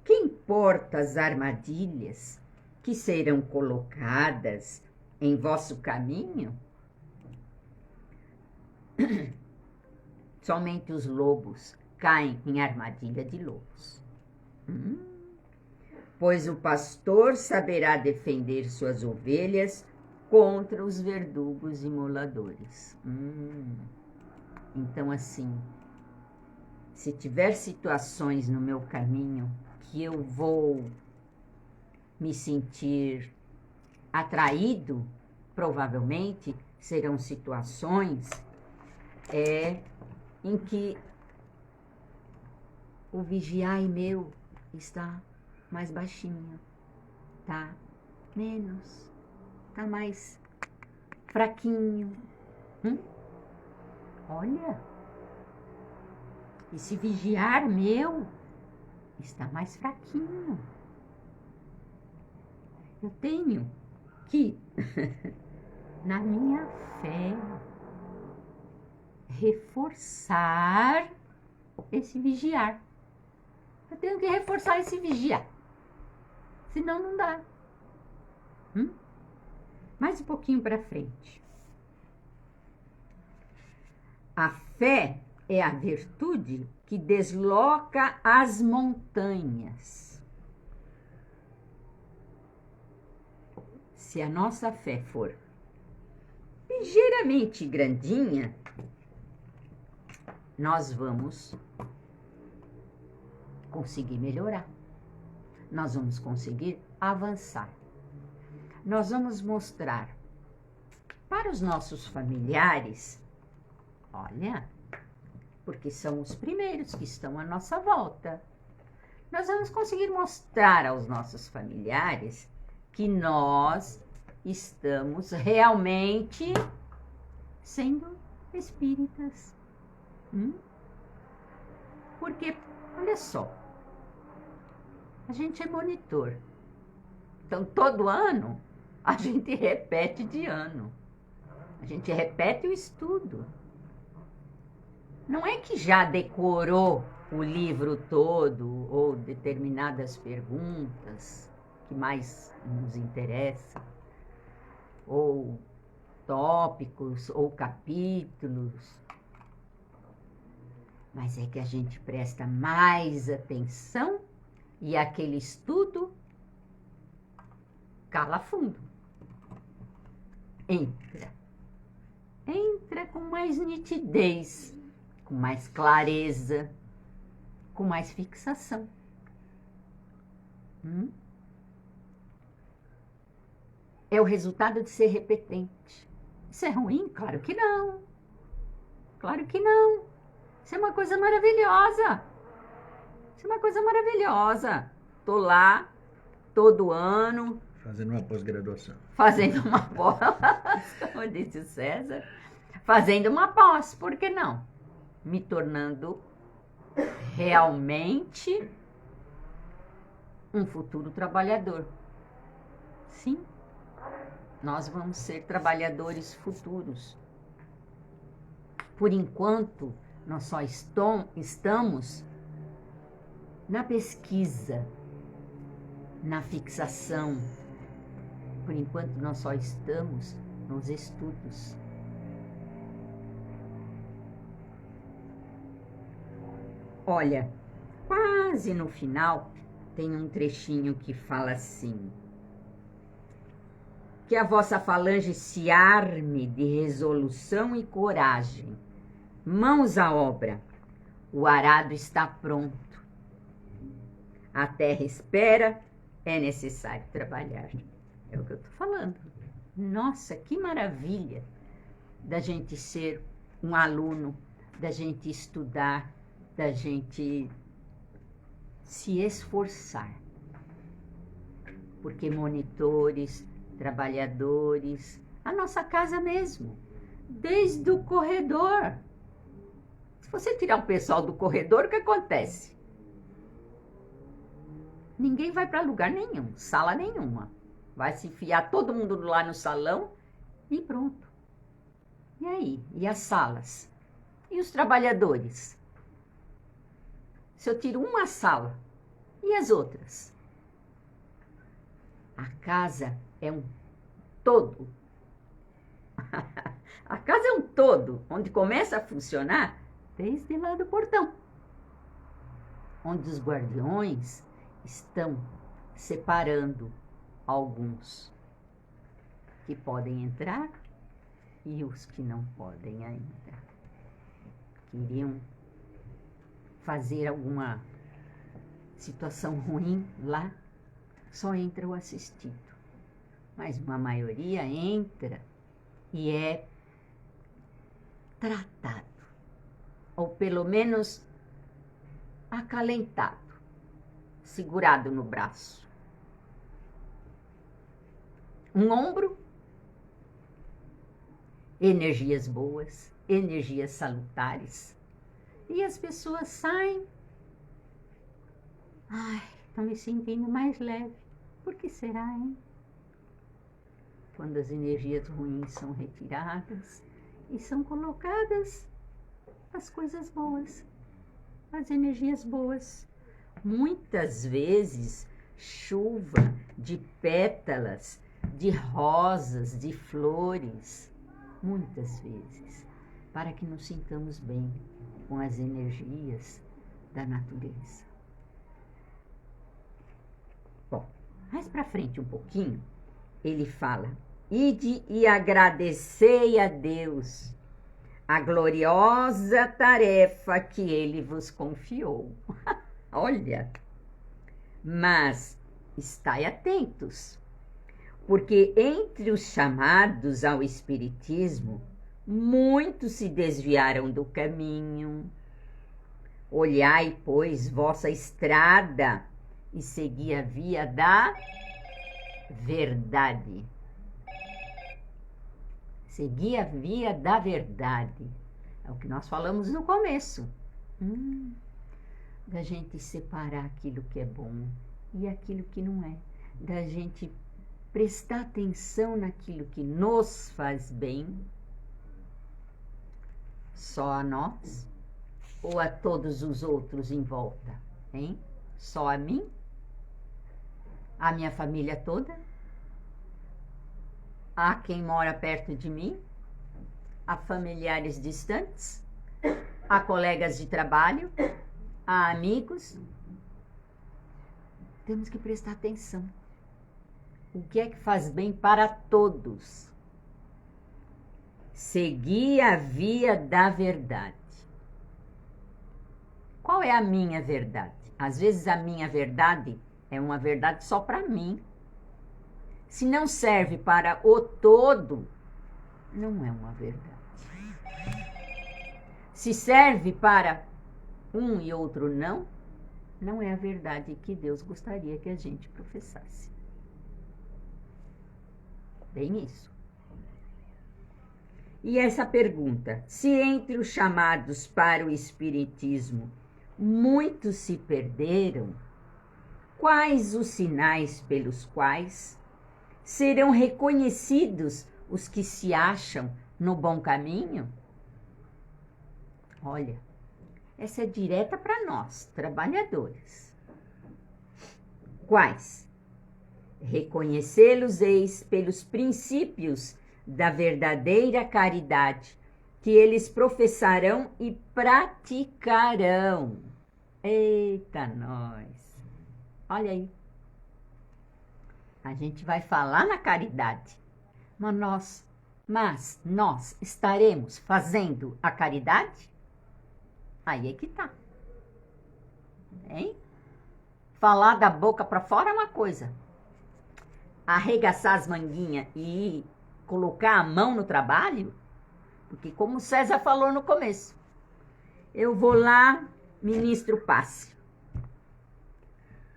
Que importa as armadilhas que serão colocadas em vosso caminho? Somente os lobos caem em armadilha de lobos. Pois o pastor saberá defender suas ovelhas contra os verdugos imoladores. Então, assim, se tiver situações no meu caminho que eu vou me sentir atraído, provavelmente serão situações em que o vigiai meu está mais baixinho, tá menos, tá mais fraquinho. Olha, esse vigiar meu está mais fraquinho. Eu tenho que, na minha fé, reforçar esse vigiar. Eu tenho que reforçar esse vigiar. Senão não dá. Mais um pouquinho para frente. A fé é a virtude que desloca as montanhas. Se a nossa fé for ligeiramente grandinha, nós vamos conseguir melhorar. Nós vamos conseguir avançar. Nós vamos mostrar para os nossos familiares, olha, porque são os primeiros que estão à nossa volta. Nós vamos conseguir mostrar aos nossos familiares que nós estamos realmente sendo espíritas. Porque, olha só, a gente é monitor. Então, todo ano, a gente repete de ano. A gente repete o estudo. Não é que já decorou o livro todo ou determinadas perguntas que mais nos interessam, ou tópicos, ou capítulos. Mas é que a gente presta mais atenção e aquele estudo cala fundo. Entra com mais nitidez, com mais clareza, com mais fixação. É o resultado de ser repetente. Isso é ruim? Claro que não. Claro que não. Isso é uma coisa maravilhosa. Isso é uma coisa maravilhosa. Tô lá, todo ano. Fazendo uma pós-graduação. Fazendo uma pós, como disse o César. Fazendo uma pós, por que não? Me tornando realmente um futuro trabalhador. Sim, nós vamos ser trabalhadores futuros. Por enquanto, nós só estamos na pesquisa, na fixação. Por enquanto, nós só estamos nos estudos. Olha, quase no final tem um trechinho que fala assim: que a vossa falange se arme de resolução e coragem. Mãos à obra, o arado está pronto. A terra espera, é necessário trabalhar. É o que eu estou falando. Nossa, que maravilha da gente ser um aluno, da gente estudar, da gente se esforçar. Porque monitores, trabalhadores, a nossa casa mesmo, desde o corredor. Se você tirar o pessoal do corredor, o que acontece? Ninguém vai para lugar nenhum, sala nenhuma. Vai se enfiar todo mundo lá no salão e pronto. E aí? E as salas? E os trabalhadores? Se eu tiro uma sala, e as outras? A casa é um todo. A casa é um todo, onde começa a funcionar desde lá do portão. Onde os guardiões estão separando alguns que podem entrar e os que não podem ainda. Queriam fazer alguma situação ruim lá, só entra o assistido. Mas uma maioria entra e é tratado, ou pelo menos acalentado, segurado no braço. Um ombro, energias boas, energias salutares. E as pessoas saem, estão me sentindo mais leve. Por que será, hein? Quando as energias ruins são retiradas e são colocadas as coisas boas, as energias boas. Muitas vezes, chuva de pétalas, de rosas, de flores, muitas vezes, para que nos sintamos bem com as energias da natureza. Bom, mais para frente um pouquinho, ele fala Ide e agradecei a Deus a gloriosa tarefa que ele vos confiou. Olha, mas estai atentos, porque entre os chamados ao Espiritismo, muitos se desviaram do caminho. Olhai, pois, vossa estrada e segui a via da verdade. Segui a via da verdade. É o que nós falamos no começo. Da gente separar aquilo que é bom e aquilo que não é. Da gente prestar atenção naquilo que nos faz bem. Só a nós ou a todos os outros em volta, hein? Só a mim? A minha família toda? A quem mora perto de mim? A familiares distantes? A colegas de trabalho? A amigos? Temos que prestar atenção. O que é que faz bem para todos? Seguir a via da verdade. Qual é a minha verdade? Às vezes a minha verdade é uma verdade só para mim. Se não serve para o todo, não é uma verdade. Se serve para um e outro não, não é a verdade que Deus gostaria que a gente professasse. Bem isso. E essa pergunta, se entre os chamados para o Espiritismo muitos se perderam, quais os sinais pelos quais serão reconhecidos os que se acham no bom caminho? Olha, essa é direta para nós, trabalhadores. Quais? Reconhecê-los-eis pelos princípios da verdadeira caridade que eles professarão e praticarão. Eita, nós! Olha aí. A gente vai falar na caridade, mas nós estaremos fazendo a caridade? Aí é que tá. Hein? Falar da boca para fora é uma coisa. Arregaçar as manguinhas e colocar a mão no trabalho, porque como o César falou no começo, eu vou lá, ministro o passe.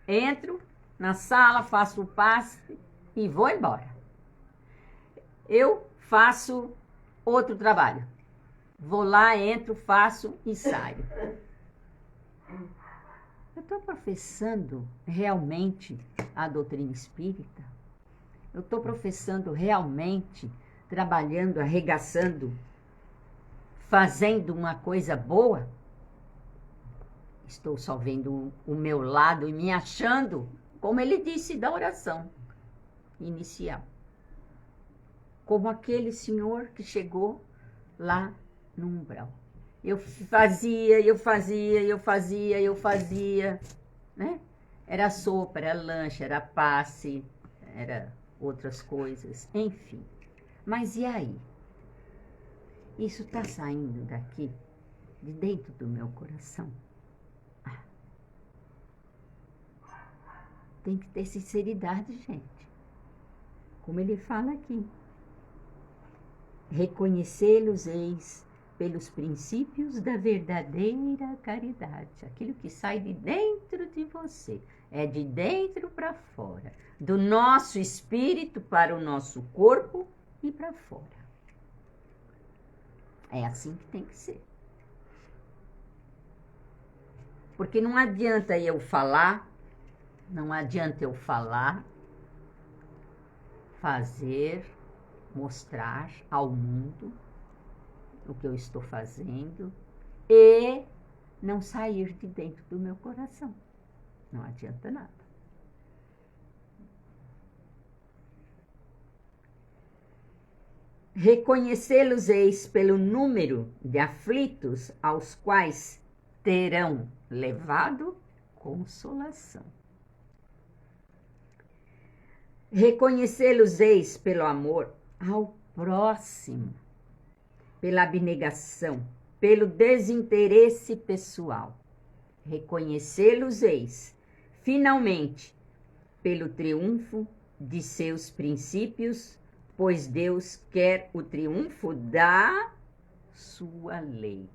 Entro na sala, faço o passe e vou embora. Eu faço outro trabalho. Vou lá, entro, faço e saio. Eu estou professando realmente a doutrina espírita? Eu estou professando realmente, trabalhando, arregaçando, fazendo uma coisa boa? Estou só vendo o meu lado e me achando, como ele disse da oração inicial. Como aquele senhor que chegou lá no umbral. Eu fazia, né? Era sopa, era lanche, era passe, era outras coisas, enfim. Mas e aí? Isso está saindo daqui, de dentro do meu coração? Tem que ter sinceridade, gente. Como ele fala aqui. Reconhecê-los-eis pelos princípios da verdadeira caridade. Aquilo que sai de dentro de você. É de dentro para fora. Do nosso espírito para o nosso corpo e para fora. É assim que tem que ser. Porque não adianta eu falar, fazer, mostrar ao mundo o que eu estou fazendo e não sair de dentro do meu coração. Não adianta nada. Reconhecê-los-eis pelo número de aflitos aos quais terão levado consolação. Reconhecê-los-eis pelo amor ao próximo, pela abnegação, pelo desinteresse pessoal. Reconhecê-los-eis, finalmente, pelo triunfo de seus princípios, pois Deus quer o triunfo da sua lei,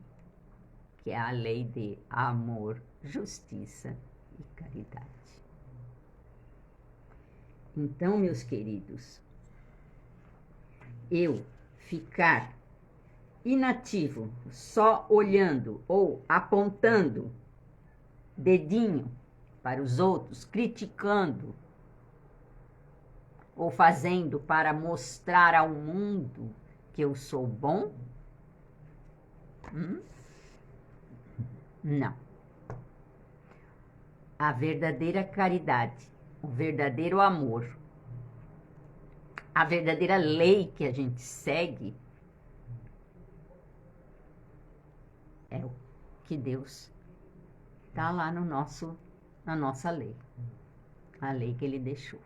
que é a lei de amor, justiça e caridade. Então, meus queridos, eu ficar inativo, só olhando ou apontando dedinho para os outros, criticando ou fazendo para mostrar ao mundo que eu sou bom? Não. A verdadeira caridade, o verdadeiro amor, a verdadeira lei que a gente segue é o que Deus está lá na nossa lei. A lei que Ele deixou.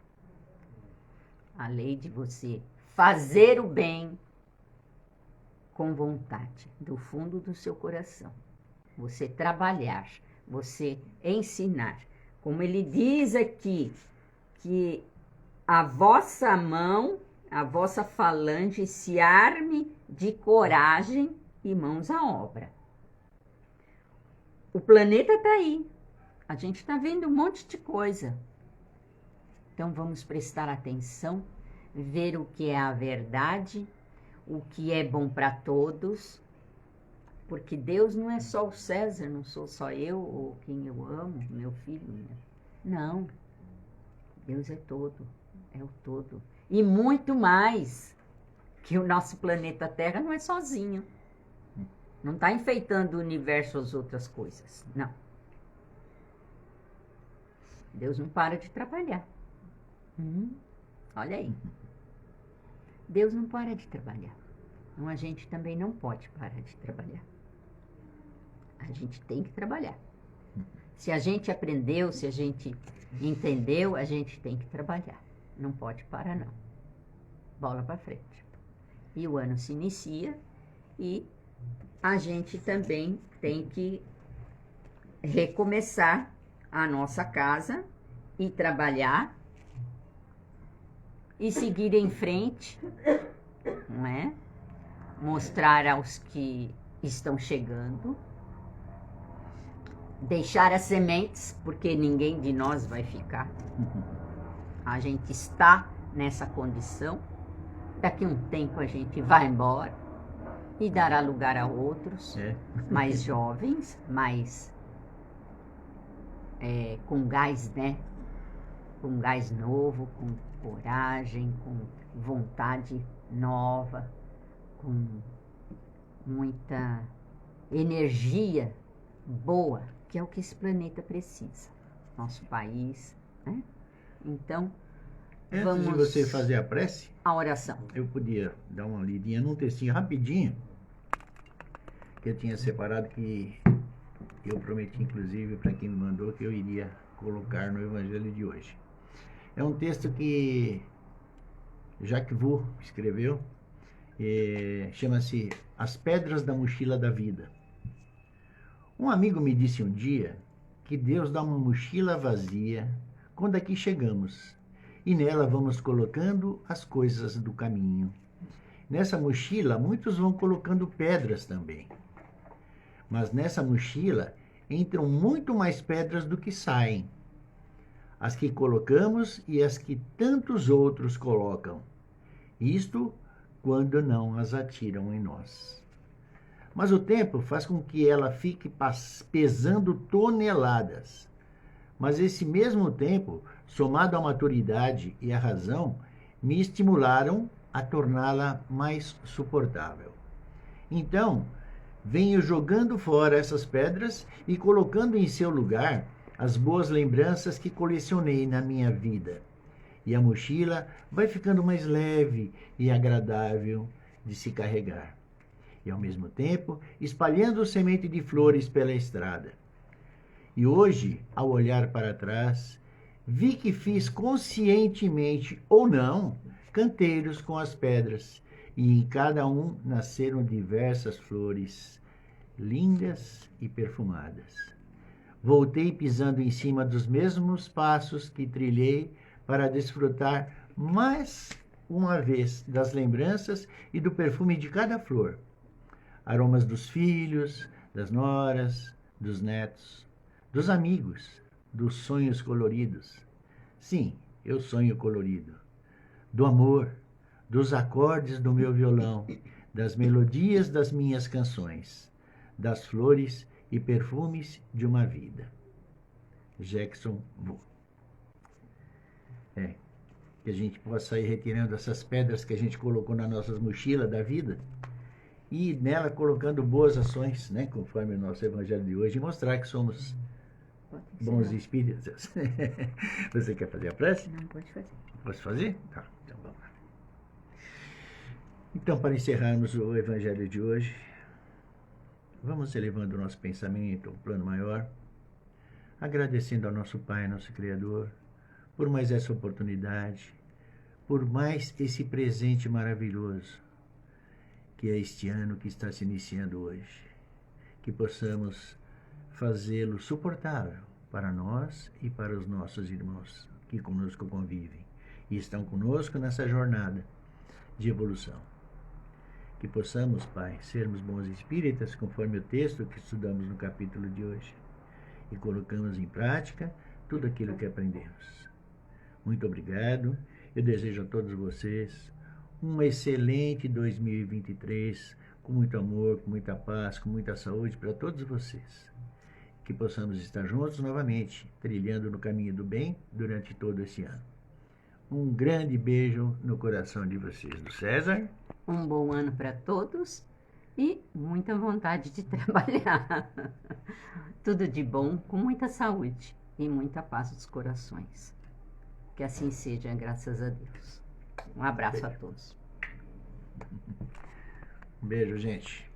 A lei de você fazer o bem com vontade, do fundo do seu coração. Você trabalhar, você ensinar. Como ele diz aqui, que a vossa mão, a vossa falange se arme de coragem e mãos à obra. O planeta está aí. A gente está vendo um monte de coisa. Então vamos prestar atenção, ver o que é a verdade, o que é bom para todos, porque Deus não é só o César, não sou só eu ou quem eu amo, meu filho. Não, Deus é todo, é o todo. E muito mais, que o nosso planeta Terra não é sozinho. Não está enfeitando o universo as outras coisas, não. Deus não para de trabalhar. Olha aí. Deus não para de trabalhar. Então a gente também não pode parar de trabalhar. A gente tem que trabalhar. Se a gente aprendeu, se a gente entendeu, a gente tem que trabalhar. Não pode parar, não. Bola para frente. E o ano se inicia e a gente também tem que recomeçar a nossa casa e trabalhar e seguir em frente, não é? Mostrar aos que estão chegando, deixar as sementes, porque ninguém de nós vai ficar. A gente está nessa condição, daqui a um tempo a gente vai embora e dará lugar a outros, mais jovens, mais com gás, né? Com gás novo, com coragem, com vontade nova, com muita energia boa, que é o que esse planeta precisa, nosso país, né? Então, antes de você fazer a prece, a oração. Eu podia dar uma lidinha num textinho rapidinho, que eu tinha separado, que eu prometi, inclusive, para quem me mandou, que eu iria colocar no Evangelho de hoje. É um texto que Jacques Vaux escreveu, chama-se As Pedras da Mochila da Vida. Um amigo me disse um dia que Deus dá uma mochila vazia quando aqui chegamos, e nela vamos colocando as coisas do caminho. Nessa mochila, muitos vão colocando pedras também. Mas nessa mochila entram muito mais pedras do que saem. As que colocamos e as que tantos outros colocam. Isto quando não as atiram em nós. Mas o tempo faz com que ela fique pesando toneladas. Mas esse mesmo tempo, somado à maturidade e à razão, me estimularam a torná-la mais suportável. Então, venho jogando fora essas pedras e colocando em seu lugar as boas lembranças que colecionei na minha vida. E a mochila vai ficando mais leve e agradável de se carregar. E, ao mesmo tempo, espalhando semente de flores pela estrada. E hoje, ao olhar para trás, Vi que fiz conscientemente ou não canteiros com as pedras, e em cada um nasceram diversas flores, lindas e perfumadas. Voltei pisando em cima dos mesmos passos que trilhei para desfrutar mais uma vez das lembranças e do perfume de cada flor. Aromas dos filhos, das noras, dos netos, dos amigos, dos sonhos coloridos. Sim, eu sonho colorido. Do amor, dos acordes do meu violão, das melodias das minhas canções, das flores e perfumes de uma vida. Jackson Wu. Que a gente possa ir retirando essas pedras que a gente colocou nas nossas mochilas da vida e nela colocando boas ações, né, conforme o nosso evangelho de hoje, e mostrar que somos bons espíritos. Você quer fazer a prece? Não, pode fazer. Posso fazer? Tá, então vamos lá. Então, para encerrarmos o evangelho de hoje, vamos elevando o nosso pensamento ao plano maior, agradecendo ao nosso Pai, nosso Criador, por mais essa oportunidade, por mais esse presente maravilhoso, que é este ano que está se iniciando hoje. Que possamos fazê-lo suportável para nós e para os nossos irmãos que conosco convivem e estão conosco nessa jornada de evolução. Que possamos, Pai, sermos bons espíritas, conforme o texto que estudamos no capítulo de hoje, e colocamos em prática tudo aquilo que aprendemos. Muito obrigado. Eu desejo a todos vocês um excelente 2023, com muito amor, com muita paz, com muita saúde para todos vocês. Que possamos estar juntos novamente, trilhando no caminho do bem durante todo esse ano. Um grande beijo no coração de vocês. Do César. Um bom ano para todos e muita vontade de trabalhar. Tudo de bom, com muita saúde e muita paz dos corações. Que assim seja, graças a Deus. Um abraço a todos. Um beijo, gente.